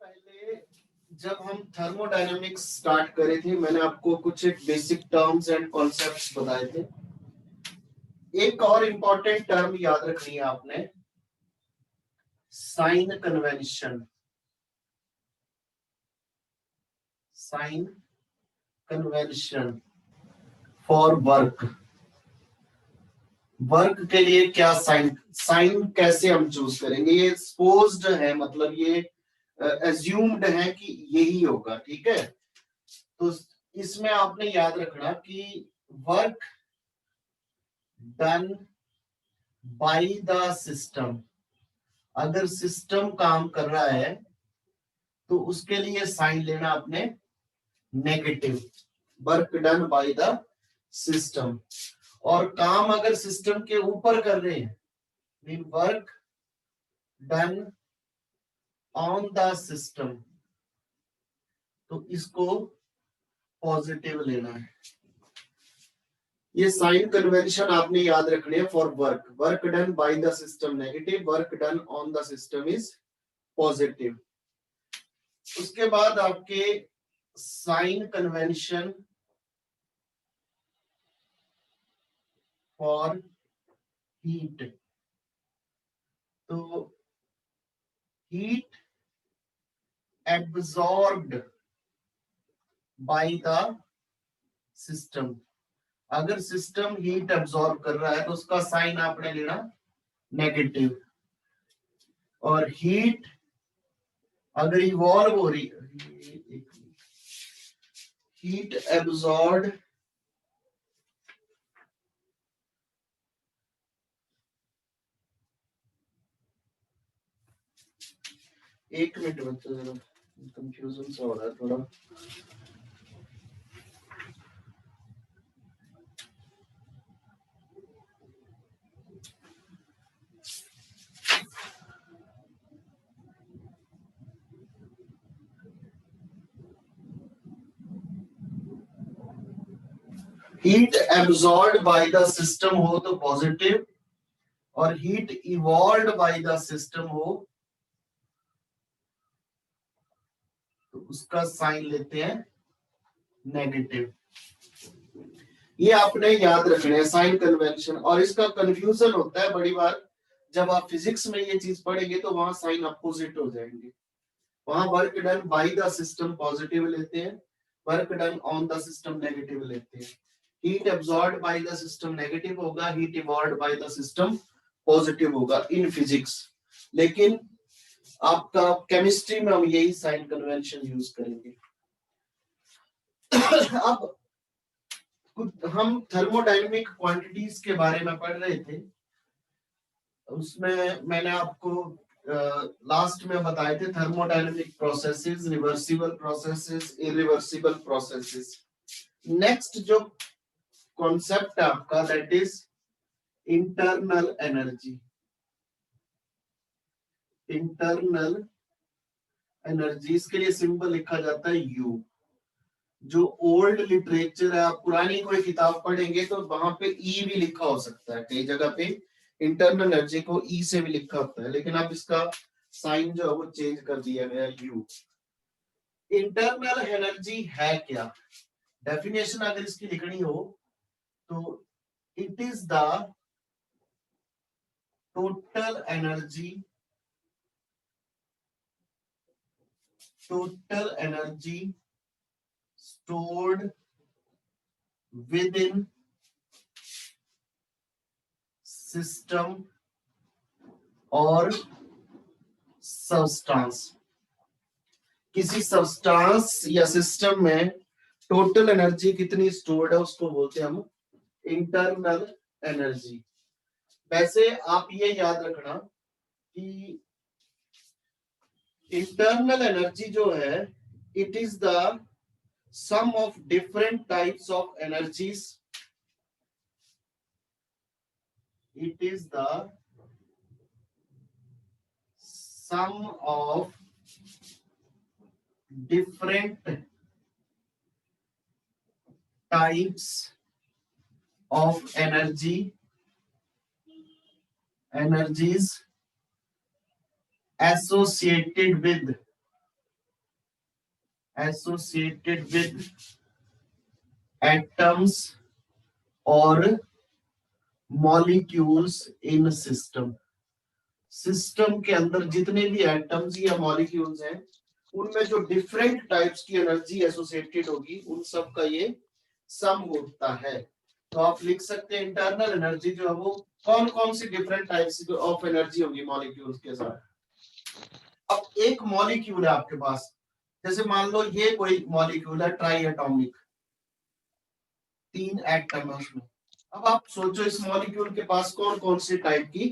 पहले जब हम थर्मोडायनामिक्स स्टार्ट करे थे, मैंने आपको कुछ एक बेसिक टर्म्स एंड कॉन्सेप्ट्स बताए थे। एक और इम्पोर्टेंट टर्म याद रखनी है आपने, sign convention. Sign convention for work. Work के लिए क्या साइन, साइन कैसे हम चूज करेंगे? ये सपोज्ड है, मतलब ये एज्यूम्ड है कि यही होगा, ठीक है। तो इसमें आपने याद रखना कि work done by the system, अगर सिस्टम काम कर रहा है तो उसके लिए साइन लेना अपने negative, work done by the system. और काम अगर सिस्टम के ऊपर कर रहे हैं, mean work done on the system, तो इसको पॉजिटिव लेना है। ये साइन कन्वेंशन आपने याद रखने है for work. Work done by the system negative, work done on the system is positive. उसके बाद आपके साइन कन्वेंशन फॉर हीट। तो heat absorbed by the system, अगर सिस्टम हीट एब्जॉर्ब कर रहा है तो उसका साइन आपने लेना नेगेटिव। और हीट अगर इवॉल्व हो रही, हीट एब्जॉर्ब एक मिनट बच्चों, जरा कंफ्यूजन सा हो रहा है थोड़ा। Heat absorb by the system हो तो पॉजिटिव, और heat evolve bye the system हो तो उसका साइन लेते हैं नेगेटिव। ये आपने याद रखना है साइन कन्वेंशन। और इसका कंफ्यूजन होता है बड़ी बार, जब आप फिजिक्स में ये चीज पढ़ेंगे तो वहां साइन अपोजिट हो जाएंगे। वहां work done by the system positive लेते हैं, work done on the system negative लेते हैं। Heat absorbed by the system negative होगा, heat evolved by the system positive होगा इन फिजिक्स। लेकिन आपका केमिस्ट्री में हम यही साइन कन्वेंशन यूज करेंगे। अब हम थर्मोडायनेमिक क्वांटिटीज के बारे में पढ़ रहे थे, उसमें मैंने आपको लास्ट में बताए थे thermodynamic processes, reversible processes, irreversible processes. Next जो कॉन्सेप्ट है आपका, that is internal energy. Internal energy, इसके लिए सिंपल लिखा जाता है यू। जो ओल्ड लिटरेचर है, आप पुरानी कोई किताब पढ़ेंगे तो वहां पे ई भी लिखा हो सकता है, कई जगह पे इंटरनल एनर्जी को ई से भी लिखा होता है, लेकिन अब इसका साइन जो है वो चेंज कर दिया गया यू। इंटरनल एनर्जी है क्या? डेफिनेशन अगर इसकी लिखनी हो तो it is the total energy, total energy stored within system और substance। किसी सब्सटेंस या सिस्टम में टोटल एनर्जी कितनी स्टोर्ड है उसको बोलते हैं हम इंटरनल एनर्जी। वैसे आप ये याद रखना कि इंटरनल एनर्जी जो है, it is the sum of different types of energies. It is the sum of different types of energies associated with associated with atoms और मॉलिक्यूल्स इन सिस्टम। सिस्टम के अंदर जितने भी एटम्स या मॉलिक्यूल्स हैं उनमें जो डिफरेंट टाइप्स की एनर्जी एसोसिएटेड होगी उन सब का ये सम होता है। तो आप लिख सकते हैं इंटरनल एनर्जी जो है वो कौन कौन सी डिफरेंट टाइप्स ऑफ एनर्जी होगी मॉलिक्यूल्स के साथ। अब एक मॉलिक्यूल है आपके पास, जैसे मान लो ये कोई मॉलिक्यूल है ट्राई एटॉमिक, 3 एटम है उसमें। अब आप सोचो इस मॉलिक्यूल के पास कौन कौन सी टाइप की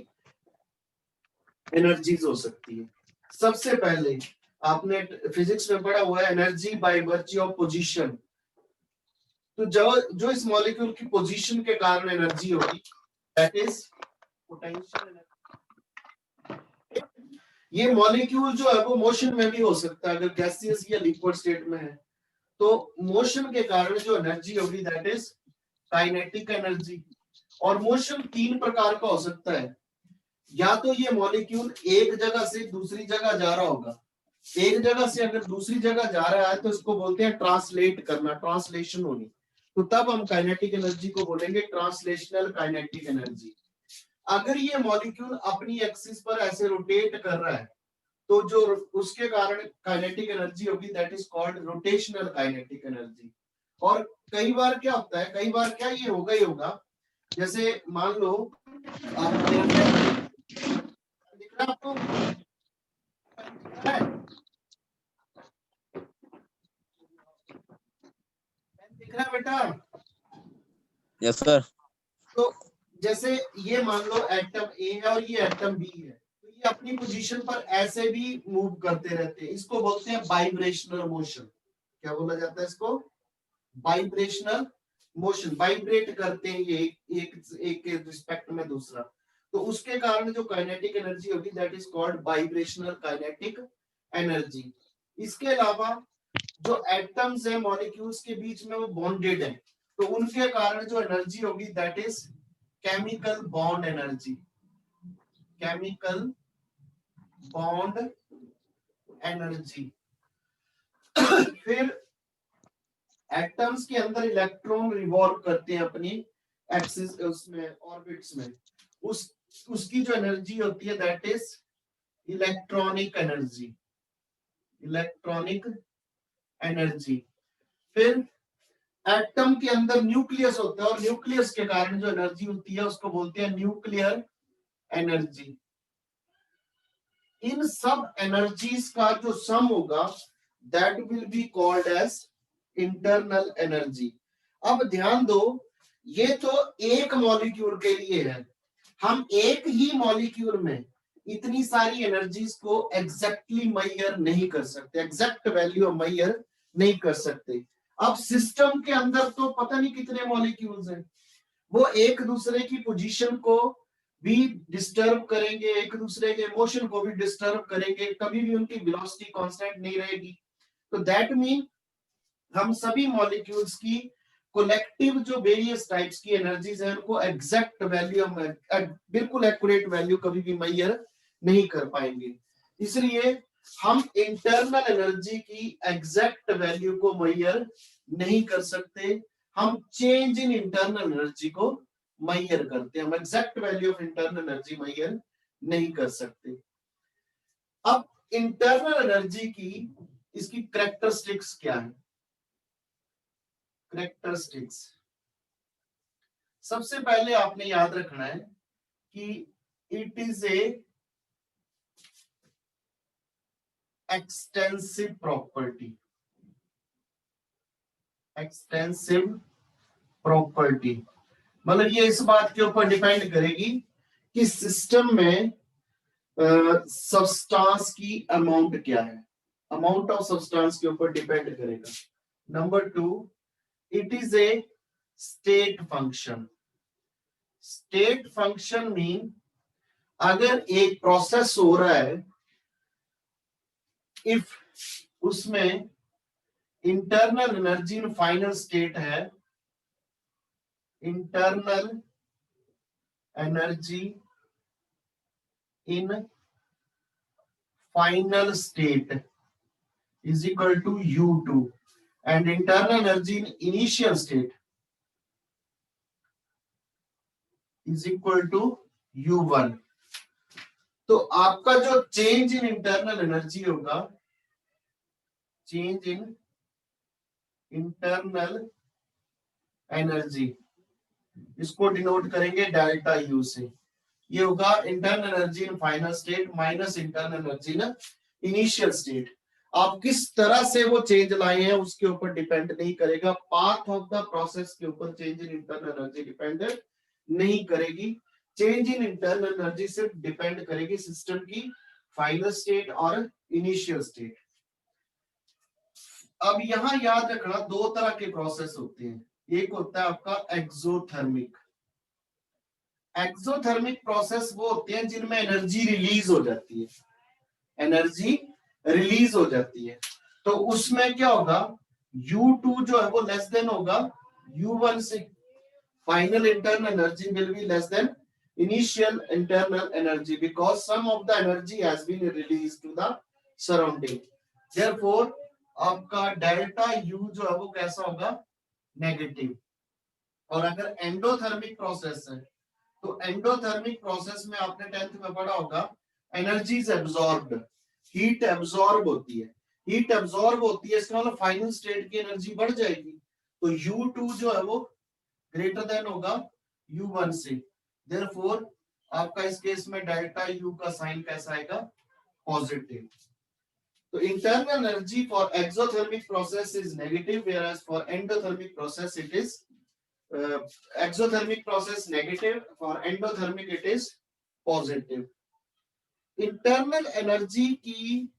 एनर्जीज हो सकती है। सबसे पहले आपने फिजिक्स में पढ़ा हुआ है energy by virtue of position. तो जो इस मॉलिक्यूल की पोजीशन के कारण एनर्जी होगी दैट इज पोटेंशियल एनर्जी। ये मॉलिक्यूल जो है वो मोशन में भी हो सकता है, अगर गैसियस या लिक्विड स्टेट में है तो मोशन के कारण जो एनर्जी होगी दैट इज काइनेटिक एनर्जी। और मोशन 3 प्रकार का हो सकता है, या तो ये मॉलिक्यूल एक जगह से दूसरी जगह जा रहा होगा, एक जगह से अगर दूसरी जगह जा रहा है तो इसको बोलते हैं ट्रांसलेट करना, ट्रांसलेशन होनी, तो तब हम काइनेटिक एनर्जी को बोलेंगे ट्रांसलेशनल काइनेटिक एनर्जी। अगर ये मॉलिक्यूल अपनी एक्सिस पर ऐसे रोटेट कर रहा है तो जो उसके कारण काइनेटिक एनर्जी होगी that is called rotational kinetic energy. और कई बार क्या होता है, कई बार क्या ये होगा ही होगा, जैसे मान लो आप दिख रहा आपको दिख रहा है बेटा? Yes sir. तो जैसे ये मान लो एटम ए है और ये एटम बी है, तो ये अपनी पोजीशन पर ऐसे भी मूव करते रहते हैं, इसको बोलते हैं वाइब्रेशनल मोशन। क्या बोला जाता है इसको? Vibrational motion. वाइब्रेट करते हैं ये एक के रिस्पेक्ट में दूसरा, तो उसके कारण जो काइनेटिक एनर्जी होगी that is called vibrational kinetic energy. इसके अलावा जो एटम्स है मॉलिक्यूल्स के बीच में वो बॉन्डेड है, तो उनके कारण जो एनर्जी होगी that is chemical bond energy. Chemical bond energy. फिर एटम्स के अंदर इलेक्ट्रॉन रिवॉल्व करते हैं अपनी एक्सिस उसमें ऑर्बिट्स में, उसकी जो एनर्जी होती है that is electronic energy. Electronic energy. फिर एटम के अंदर न्यूक्लियस होता है और न्यूक्लियस के कारण जो एनर्जी होती है उसको बोलते हैं न्यूक्लियर एनर्जी। इन सब एनर्जीज का जो सम होगा that will be called as internal energy. अब ध्यान दो, ये तो एक मॉलिक्यूल के लिए है, हम एक ही मॉलिक्यूल में इतनी सारी एनर्जीज को एग्जैक्टली मेजर नहीं कर सकते, एग्जैक्ट वैल्यू मेजर नहीं कर सकते। अब सिस्टम के अंदर तो पता नहीं कितने मॉलिक्यूल्स हैं, वो एक दूसरे की पोजीशन को भी डिस्टर्ब करेंगे, एक दूसरे के मोशन को भी डिस्टर्ब करेंगे, कभी भी उनकी वेलोसिटी कांस्टेंट नहीं रहेगी। तो दैट मीन हम सभी मॉलिक्यूल्स की कोलेक्टिव जो वेरियस टाइप्स की एनर्जीज है उनको एग्जैक्ट वैल्यू, बिल्कुल एक्यूरेट वैल्यू कभी भी मेजर नहीं कर पाएंगे। इसलिए हम इंटरनल एनर्जी की एग्जैक्ट वैल्यू को मेजर नहीं कर सकते, हम चेंज इन इंटरनल एनर्जी को मेजर करते हैं, हम exact value of internal energy measure नहीं कर सकते। अब इंटरनल एनर्जी की इसकी कैरेक्टरिस्टिक्स क्या है? कैरेक्टरिस्टिक्स सबसे पहले आपने याद रखना है कि it is A extensive property. Extensive property मतलब ये इस बात के ऊपर डिपेंड करेगी कि सिस्टम में सब्सटेंस की अमाउंट क्या है, अमाउंट ऑफ सब्सटेंस के ऊपर डिपेंड करेगा। Number 2, it is a state function. State function mean अगर एक प्रोसेस हो रहा है, इफ उसमें internal energy in final state है, internal energy in final state is equal to U2 and internal energy in initial state is equal to U1. तो आपका जो चेंज इन इंटरनल एनर्जी होगा, चेंज इन इंटरनल एनर्जी, इसको denote करेंगे delta U से। ये होगा internal energy in final state minus internal energy in initial state. आप किस तरह से वो चेंज लाए हैं उसके ऊपर डिपेंड नहीं करेगा, पाथ ऑफ द प्रोसेस के ऊपर change in internal energy depend नहीं करेगी। चेंज इन इंटरनल एनर्जी सिर्फ डिपेंड करेगी सिस्टम की फाइनल स्टेट और इनिशियल स्टेट। अब यहां याद रखना दो तरह के प्रोसेस होते हैं, एक होता है आपका एक्सोथर्मिक। एक्सोथर्मिक प्रोसेस वो होते हैं जिनमें एनर्जी रिलीज हो जाती है, एनर्जी रिलीज हो जाती है। तो उसमें क्या होगा, U2 जो है वो लेस देन होगा U1 से। Final internal energy will be less than initial internal energy because some of the energy has been released to the surrounding. Therefore आपका डेल्टा U जो है वो कैसा होगा, नेगेटिव। और अगर एंडोथर्मिक प्रोसेस है तो एंडोथर्मिक प्रोसेस में आपने 10th में पढ़ा होगा energy is absorbed, heat absorb होती है। हीट एब्जॉर्ब होती है इसका मतलब फाइनल स्टेट की एनर्जी बढ़ जाएगी। तो U2 जो है वो ग्रेटर देन होगा U1 से। Therefore आपका इस केस में डेल्टा U का साइन कैसा आएगा, पॉजिटिव। तो internal energy for exothermic process is negative whereas for endothermic process it is exothermic process negative, for endothermic it is positive. Internal energy की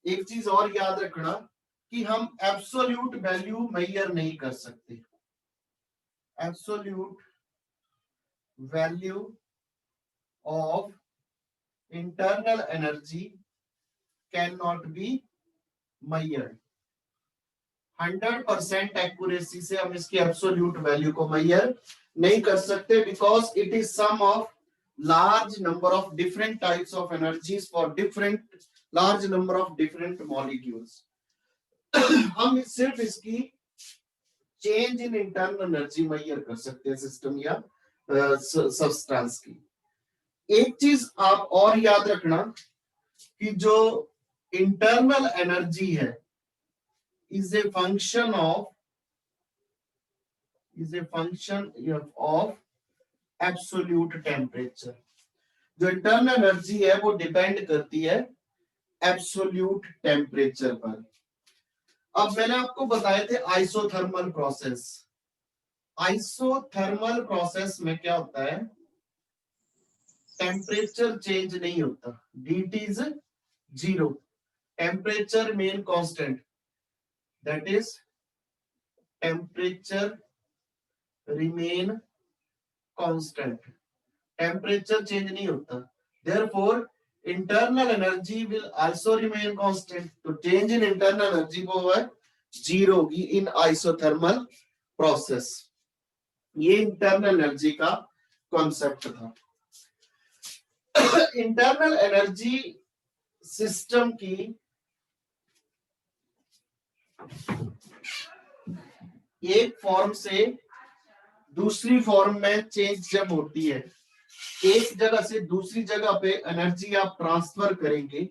एक चीज और याद रखना कि हम एब्सोल्यूट वैल्यू मेजर नहीं कर सकते। Absolute value of internal energy can not be measured. 100% accuracy से हम इसकी एब्सोल्यूट वैल्यू को मेजर नहीं कर सकते because it is sum of large number of different types of energies for different large number of different molecules. हम सिर्फ इसकी change in internal energy measure कर सकते हैं सिस्टम या सब्सटेंस की। एक चीज आप और याद रखना कि जो इंटरनल एनर्जी है is a function of absolute temperature। जो इंटरनल एनर्जी है वो डिपेंड करती है एब्सोल्यूट टेम्परेचर पर। अब मैंने आपको बताए थे आइसोथर्मल प्रोसेस। आइसोथर्मल प्रोसेस में क्या होता है, टेम्परेचर चेंज नहीं होता, dt is 0, temperature main constant, that is temperature remain constant, temperature change नहीं होता। therefore internal energy will also remain constant, तो change in internal energy वो है 0 होगी in isothermal process। ये internal energy का कॉन्सेप्ट था। internal energy सिस्टम की एक फॉर्म से दूसरी फॉर्म में चेंज जब होती है, एक जगह से दूसरी जगह पे एनर्जी आप ट्रांसफर करेंगे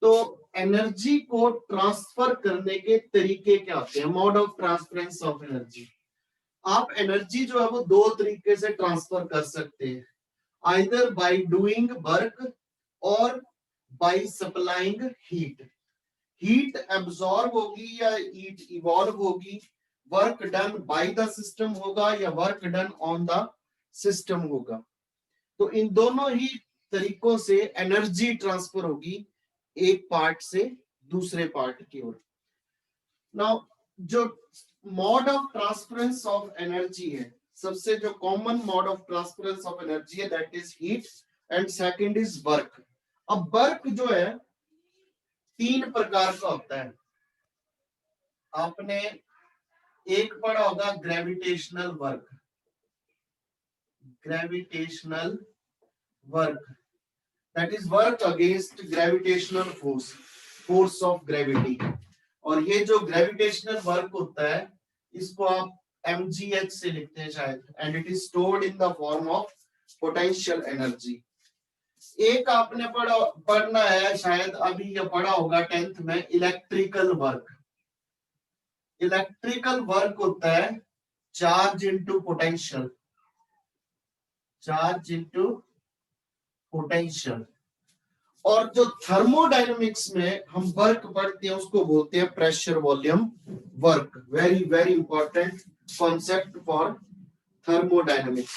तो एनर्जी को ट्रांसफर करने के तरीके क्या होते हैं, mode of transference of energy. आप एनर्जी जो है वो दो तरीके से ट्रांसफर कर सकते हैं, आइदर बाय डूइंग वर्क और by supplying heat. Heat absorb होगी या हीट इवॉल्व होगी, work done by the system होगा या work done on the system होगा। तो इन दोनों ही तरीकों से एनर्जी ट्रांसफर होगी एक पार्ट से दूसरे पार्ट की ओर। नाउ जो mode of transference of energy है, सबसे जो common mode of transference of energy है that is heat and second is work. अब वर्क जो है 3 प्रकार का होता है। आपने एक पढ़ा होगा gravitational work, gravitational work that is work against gravitational force, force of gravity. और ये जो ग्रेविटेशनल वर्क होता है इसको आप mgh से लिखते हैं शायद, and it is stored in the form of potential energy. एक आपने पढ़ना है शायद, अभी ये पढ़ा होगा 10th में, इलेक्ट्रिकल वर्क। इलेक्ट्रिकल वर्क होता है charge into potential, charge into potential. और जो थर्मोडायनेमिक्स में हम वर्क पढ़ते हैं उसको बोलते हैं pressure volume work. Very very important concept for thermodynamics.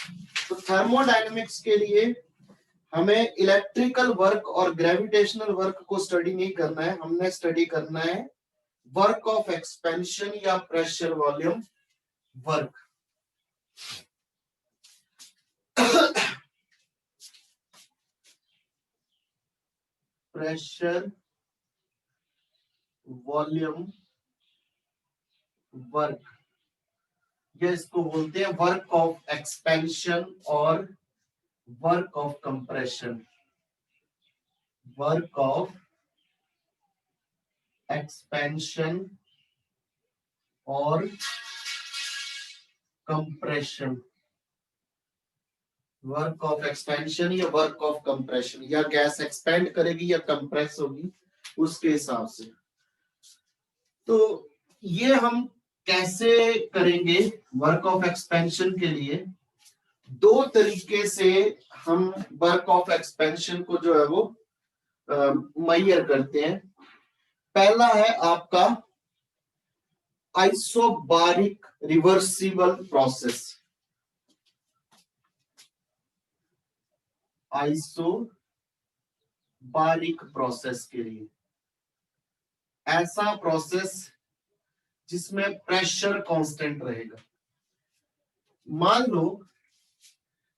तो थर्मोडायनेमिक्स के लिए हमें इलेक्ट्रिकल वर्क और ग्रेविटेशनल वर्क को स्टडी नहीं करना है, हमने स्टडी करना है वर्क ऑफ एक्सपेंशन या pressure volume work. Pressure volume work, ये इसको बोलते हैं वर्क ऑफ एक्सपेंशन और work of compression. Work of expansion और कंप्रेशन, वर्क ऑफ एक्सपेंशन या वर्क ऑफ कंप्रेशन, या गैस एक्सपेंड करेगी या कंप्रेस होगी उसके हिसाब से। तो ये हम कैसे करेंगे वर्क ऑफ एक्सपेंशन के लिए? दो तरीके से हम वर्क ऑफ एक्सपेंशन को जो है वो मेजर करते हैं। पहला है आपका isobaric reversible process. Isobaric process के लिए ऐसा प्रोसेस जिसमें प्रेशर कांस्टेंट रहेगा। मान लो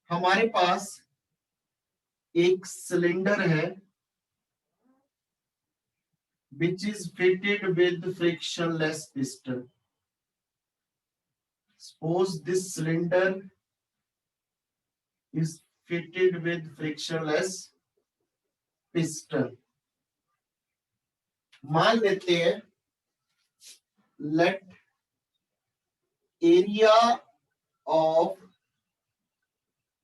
हमारे पास एक सिलेंडर है which is fitted with frictionless piston. Suppose this cylinder is fitted with frictionless piston. मान लेते हैं let area of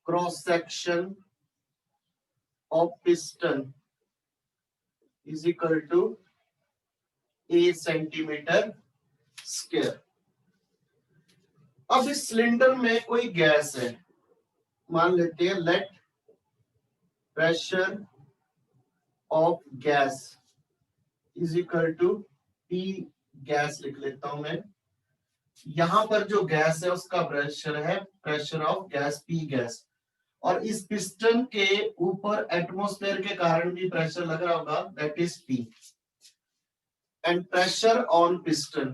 cross section of piston is equal to a centimetre square. अब इस सिलेंडर में कोई गैस है, मान लेते हैं let pressure of gas is equal to P gas लिख लेता हूं मैं। यहां पर जो गैस है उसका प्रेशर है pressure of gas P gas, और इस पिस्टन के ऊपर एटमॉस्फेयर के कारण भी प्रेशर लग रहा होगा, that is P. And pressure on piston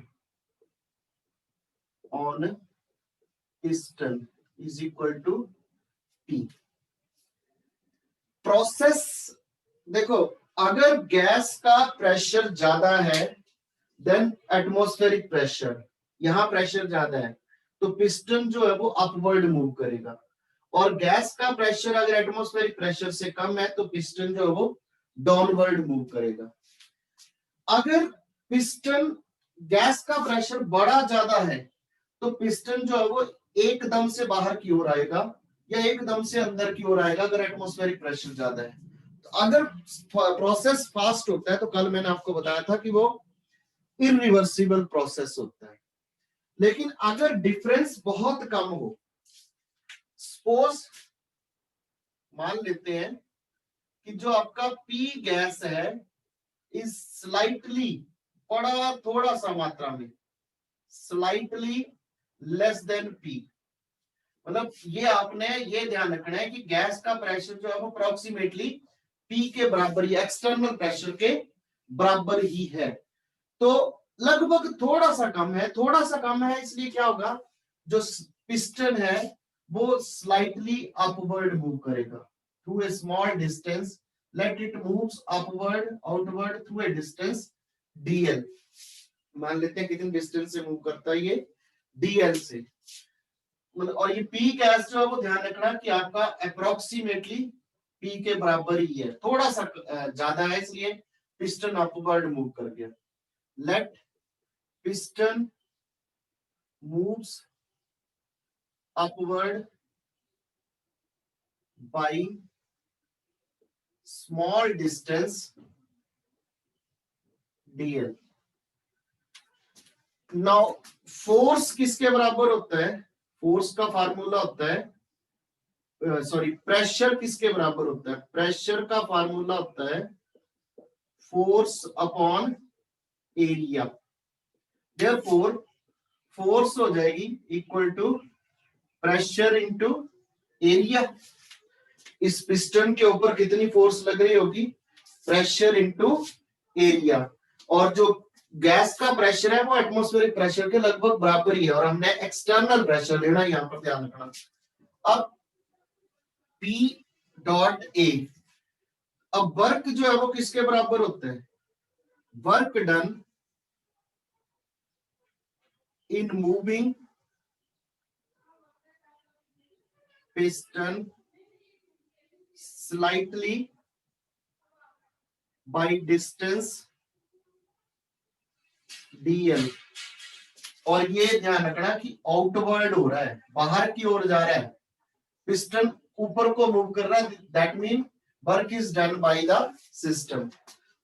is equal to P। Process देखो, अगर गैस का प्रेशर ज्यादा है देन एटमॉस्फेरिक प्रेशर, यहां प्रेशर ज्यादा है तो पिस्टन जो है वो अपवर्ड मूव करेगा, और गैस का प्रेशर अगर एटमॉस्फेरिक प्रेशर से कम है तो पिस्टन जो है वो डाउनवर्ड मूव करेगा। अगर पिस्टन गैस का प्रेशर बड़ा ज्यादा है तो पिस्टन जो है वो एकदम से बाहर की ओर आएगा या एकदम से अंदर की ओर आएगा अगर एटमॉस्फेरिक प्रेशर ज्यादा है। तो अगर प्रोसेस फास्ट होता है तो कल मैंने आपको बताया था कि वो इरिवर्सिबल प्रोसेस होता है। लेकिन अगर डिफरेंस बहुत कम हो, सपोज मान लेते हैं कि जो आपका पी गैस है इज स्लाइटली, थोड़ा सा मात्रा में, स्लाइटली लेस देन पी। मतलब ये आपने ये ध्यान रखना है कि गैस का प्रेशर जो है वो अप्रोक्सीमेटली पी के बराबर ही, एक्सटर्नल प्रेशर के बराबर ही है। तो लगभग थोड़ा सा कम है, थोड़ा सा कम है इसलिए क्या होगा, जो पिस्टन है वो स्लाइटली अपवर्ड मूव करेगा through a small distance. Let it moves upward outward through a distance dl। मान लेते हैं कितने डिस्टेंस से मूव करता है ये, dl से। और ये p गैस जो है वो ध्यान रखना कि आपका अप्रोक्सीमेटली p के बराबर ही है, थोड़ा सा ज्यादा है इसलिए पिस्टन अपवर्ड मूव कर गया। Let piston moves upward by small distance dl. Now force किसके बराबर होता है? फोर्स का फार्मूला होता है, सॉरी, प्रेशर किसके बराबर होता है? प्रेशर का फार्मूला होता है force upon area. Therefore force हो जाएगी equal to pressure into area. इस पिस्टन के ऊपर कितनी फोर्स लग रही होगी? Pressure into area. और जो गैस का प्रेशर है वो एटमॉस्फेरिक प्रेशर के लगभग बराबर ही है, और हमने एक्सटर्नल प्रेशर लेना, यहां पर ध्यान रखना। अब P डॉट ए, अब वर्क जो है वो किसके बराबर होता है? Work done in moving piston slightly by distance dl। और ये ध्यान रखना कि आउटवर्ड हो रहा है, बाहर की ओर जा रहा है, पिस्टन ऊपर को मूव कर रहा है, that mean work is done by the system.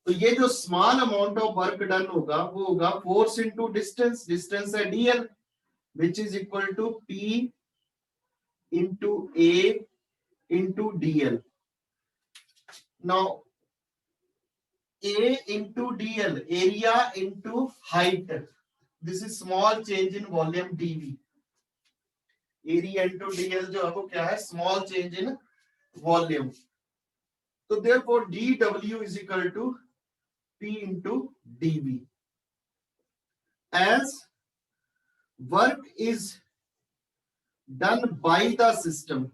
तो ये जो small amount of work done होगा वो होगा फोर्स इनटू डिस्टेंस, डिस्टेंस है dl, which is equal to P into A into dl. Now A into dl, area into height, this is small change in volume dv। area into dl जो है वो क्या है? Small change in volume. तो therefore dw is equal to P into dv, as work is done by the system।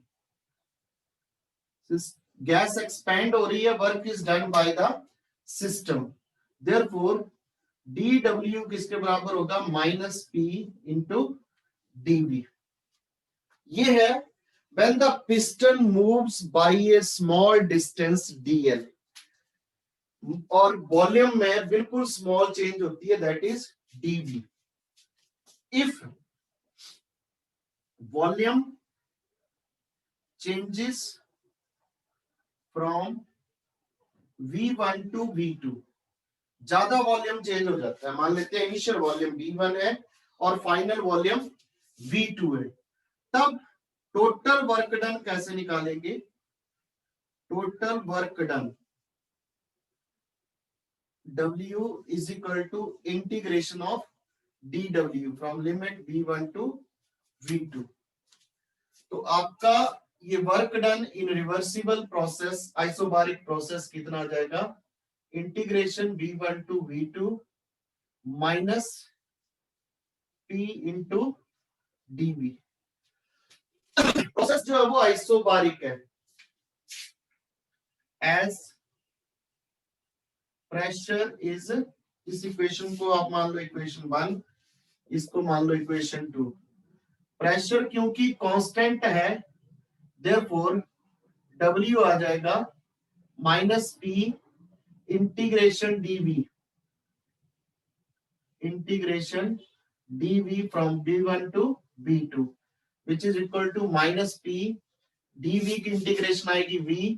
Gas expand हो रही है, work is done by the system. Therefore dw किसके बराबर होगा? Minus P into dv। ये है when the piston moves by a small distance dl, और volume में बिल्कुल स्मॉल चेंज होती है, that is dv। If volume changes from V1 to V2, ज्यादा वॉल्यूम चेंज हो जाता है, मान लेते हैं इनिशियल वॉल्यूम V1 है और फाइनल वॉल्यूम V2 है, तब टोटल वर्क डन कैसे निकालेंगे? Total work done W is equal to integration of dw from limit V1 to V2। तो आपका ये work done in reversible process, isobaric process कितना आ जाएगा? Integration V1 to V2 minus P into dv। Process जो है वो isobaric है, एज प्रेशर इज, इस इक्वेशन को आप मान लो इक्वेशन 1, इसको मान लो इक्वेशन 2। प्रेशर क्योंकि कांस्टेंट है, देयरफॉर W आ जाएगा minus P integration dv, integration dv from V1 to V2, which is equal to minus P dv की इंटीग्रेशन आएगी V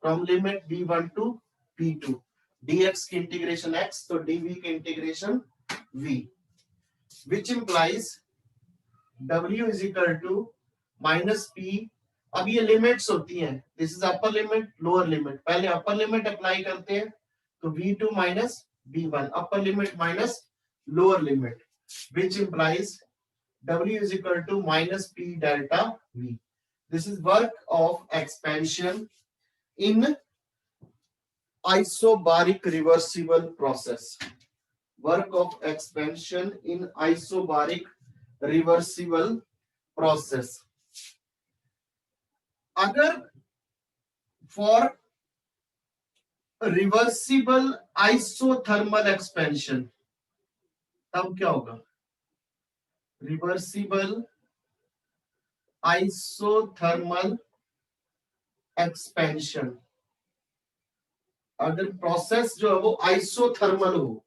from limit V1 to V2, dx की इंटीग्रेशन x, तो dv की integration V, which implies W is equal to minus P। अब ये limits होती हैं, this is upper limit lower limit, पहले अपर लिमिट अप्लाई करते हैं तो V2 minus V1, upper limit minus lower limit, which implies W is equal to minus P delta V। This is work of expansion in isobaric reversible process। Work of expansion in isobaric reversible process। अगर for reversible isothermal expansion, तब क्या होगा? Reversible isothermal expansion, अगर process जो है वो isothermal हो,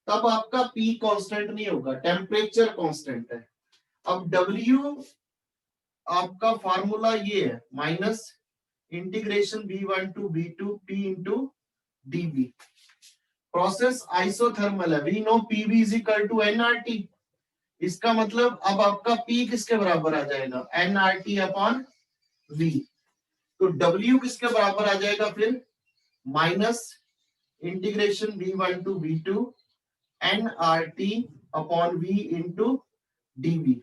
तब आपका P कांस्टेंट नहीं होगा, टेम्परेचर कांस्टेंट है। अब W आपका फार्मूला ये है, minus integration V1 to V2 P into dV। Process isothermal है, we know PV is equal to nRT। इसका मतलब अब आपका P किसके बराबर आ जाएगा, nRT अपॉन V। तो W किसके बराबर आ जाएगा फिर, minus integration V1 to V2 nRT upon V into dV,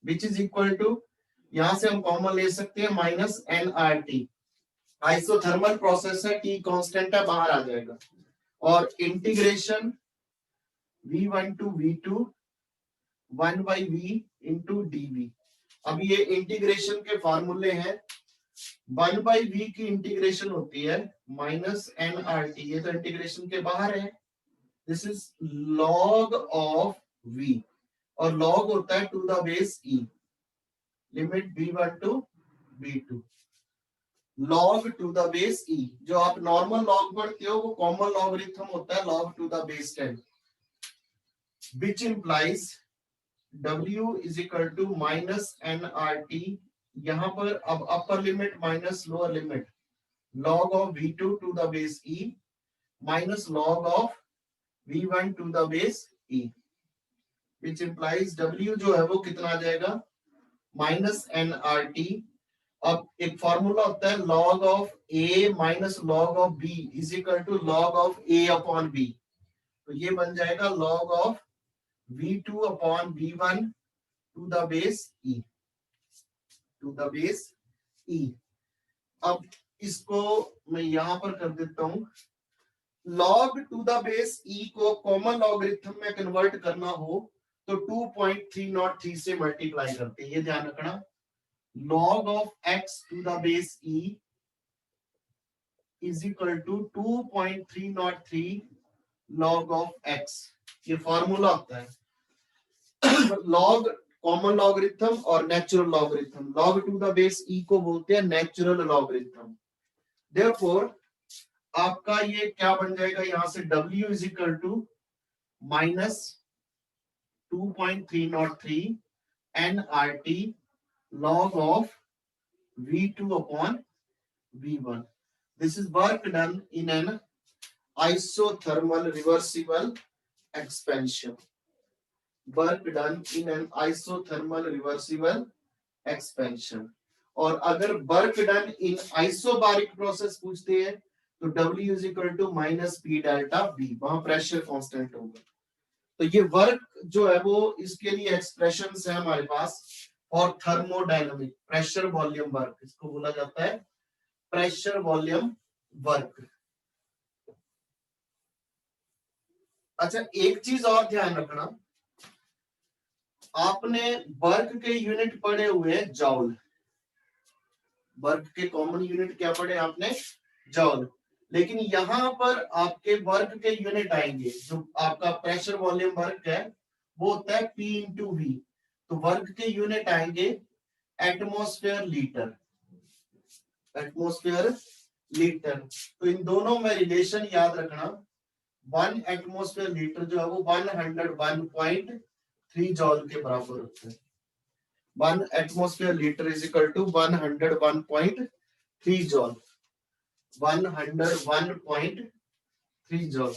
which is equal to, यहां से हम कॉमन ले सकते हैं, माइनस nRT। आइसोथर्मल प्रोसेस है, T कांस्टेंट है, बाहर आ जाएगा, और integration V1 to V2 1 by V into dV। अब ये इंटीग्रेशन के फार्मूले हैं, 1 by V की इंटीग्रेशन होती है माइनस nRT, ये तो इंटीग्रेशन के बाहर है, this is log of V, और log होता है to the base E, limit V1 to V2, log to the base E। जो आप नॉर्मल log पढ़ते हो वो कॉमन लॉगरिथम होता है log to the base 10, which implies W is equal to minus nRT। यहां पर अब upper limit minus lower limit, log of V2 to the base E minus log of V1 to the base E, which implies W जो है वो कितना आ जाएगा, minus nRT। अब एक फॉर्मूला होता है log of A minus log of B is equal to log of A upon B, तो ये बन जाएगा log of V2 upon V1 to the base E, to the base E। अब इसको मैं यहां पर कर देता हूं, log to the base E को कॉमन लॉगरिथम में कन्वर्ट करना हो तो 2.303 से मल्टीप्लाई करते हैं, ये ध्यान रखना। log of x to the base E is equal to 2.303 log of x, ये फॉर्मूला होता है। log कॉमन लॉगरिथम और natural logarithm, log to the base E को बोलते हैं नेचुरल लॉगरिथम। देयरफॉर आपका ये क्या बन जाएगा, यहां से W is equal to minus 2.303 nRT log of V2 upon V1. This is work done in an isothermal reversible expansion. Work done in an isothermal reversible expansion. और अगर work done in isobaric process पूछते हैं तो W is equal to minus P delta B, वहां pressure constant होगा। तो ये work जो है वो, इसके लिए एक्सप्रेशंस है हमारे पास, और थर्मोडायनामिक प्रेशर वॉल्यूम वर्क, इसको बोला जाता है प्रेशर वॉल्यूम वर्क। अच्छा, एक चीज और ध्यान रखना, आपने वर्क के यूनिट पढ़े हुए हैं जॉल, वर्क के कॉमन यूनिट क्या पढ़े आपने, जॉल, लेकिन यहां पर आपके वर्क के यूनिट आएंगे, जो आपका प्रेशर वॉल्यूम वर्क है वो होता है P इंटू V, तो वर्क के यूनिट आएंगे एटमॉस्फेयर लीटर, एटमॉस्फेयर लीटर। तो इन दोनों में रिलेशन याद रखना, 1 एटमॉस्फेयर लीटर जो है वो 101.3 जॉल के बराबर होता है। 1 atmosphere litre is equal to 101.3 joule, 101.3 joule.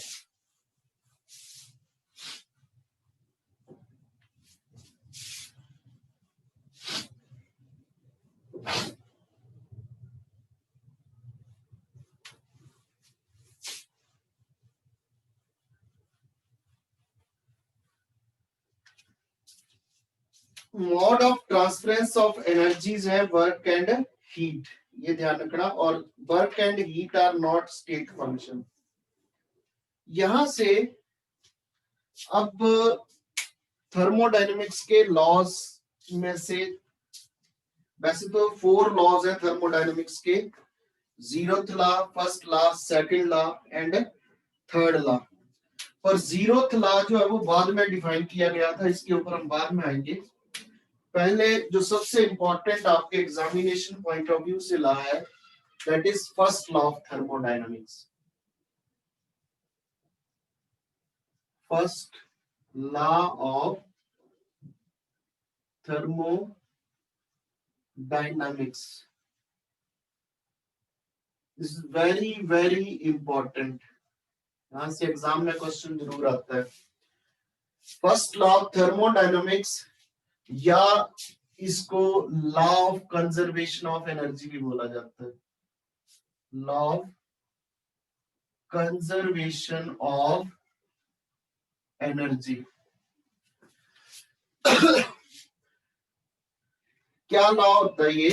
Mode of transference of energies है वर्क एंड हीट, ये ध्यान रखना, और work and heat are not state function. यहां से अब थर्मोडायनेमिक्स के लॉज में से, वैसे तो 4 लॉज है थर्मोडायनेमिक्स के, 0th law, first law, second law and third law. पर 0th लॉ जो है वो बाद में डिफाइन किया गया था, इसके ऊपर हम बाद में आएंगे। पहले जो सबसे इंपॉर्टेंट आपके एग्जामिनेशन पॉइंट ऑफ व्यू से लॉ है, that is first law of thermodynamics. First law of thermodynamics is very very important, यहां से एग्जाम में क्वेश्चन जरूर आता है। फर्स्ट लॉ ऑफ थर्मोडायनामिक्स या इसको law of conservation of energy भी बोला जाता है। Law of conservation of energy क्या लॉ होता है ये?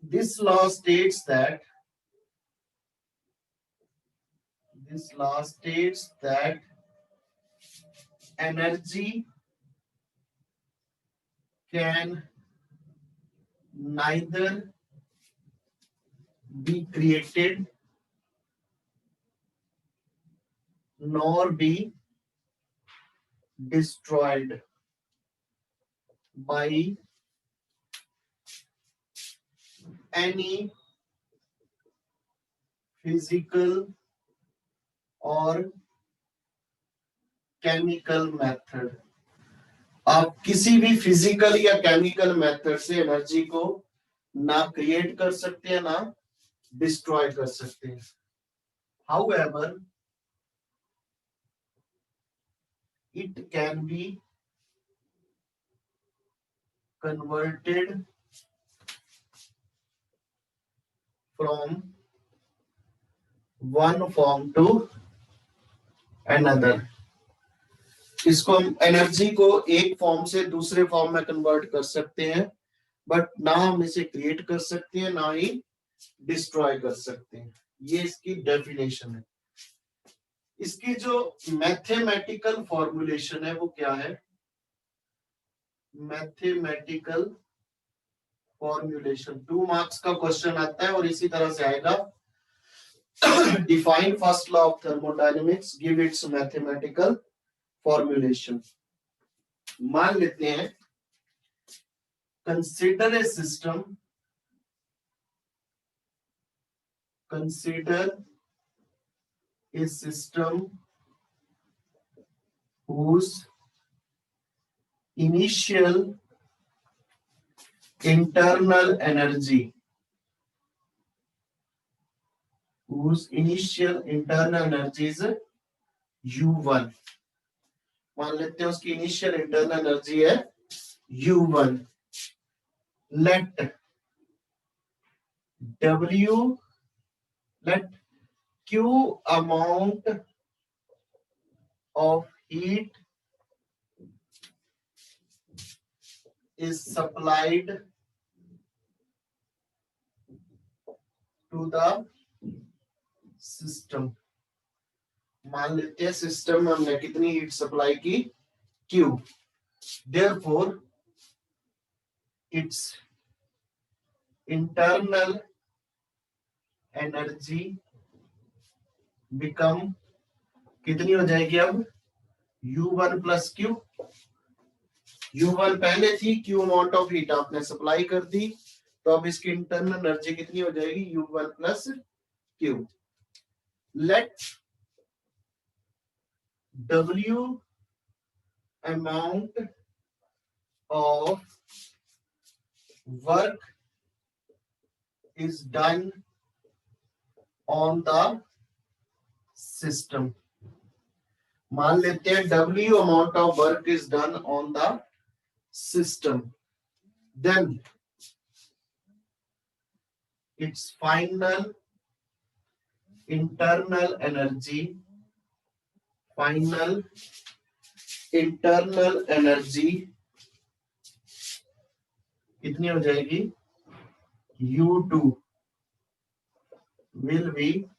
This law states that energy can neither be created nor be destroyed by any physical or chemical method। आप किसी भी फिजिकल या केमिकल मेथड से एनर्जी को ना क्रिएट कर सकते हैं ना डिस्ट्रॉय कर सकते हैं। However, it can be converted from one form to another। इसको हम एनर्जी को एक फॉर्म से दूसरे फॉर्म में कन्वर्ट कर सकते हैं, बट ना हम इसे क्रिएट कर सकते हैं ना ही डिस्ट्रॉय कर सकते हैं। ये इसकी डेफिनेशन है। इसकी जो मैथमेटिकल फॉर्मूलेशन है वो क्या है? मैथमेटिकल फॉर्मूलेशन 2 मार्क्स का क्वेश्चन आता है और इसी तरह से आएगा। Define first law of thermodynamics, give its mathematical formulation. मान लेते हैं consider a system whose initial internal energy is U1। मान लेते हैं उसकी इनिशियल इंटरनल एनर्जी है U1। Let Q amount of heat is supplied to the system। मान लेते हैं सिस्टम में हमने कितनी हीट सप्लाई की? Q। Therefore its internal energy become कितनी हो जाएगी अब? U1 plus Q। U1 पहले थी, Q अमाउंट ऑफ हीट आपने सप्लाई कर दी, तो अब इसकी इंटरनल एनर्जी कितनी हो जाएगी? U1 plus Q। Let W amount of work is done on the system। मान लेते हैं W amount of work is done on the system, then its final internal energy कितनी हो जाएगी? U2 will be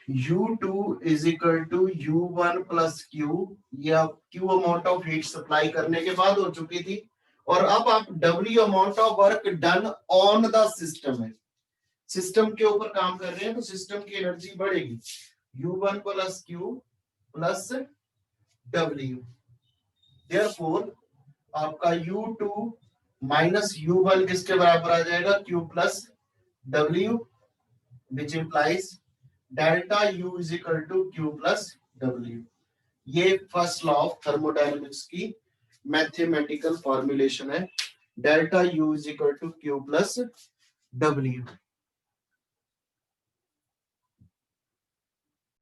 U2 is equal to U1 plus Q। या Q amount of heat supply करने के बाद हो चुकी थी, और अब आप W amount of work done on the system है, सिस्टम के ऊपर काम कर रहे हैं, तो सिस्टम की एनर्जी बढ़ेगी U1 plus Q plus W। Therefore आपका U2 माइनस U1 किसके बराबर आ जाएगा? Q plus W, which implies delta U is equal to Q plus W. ये फर्स्ट लॉ ऑफ थर्मोडायनेमिक्स की मैथमेटिकल फॉर्मुलेशन है, delta U is equal to Q plus W.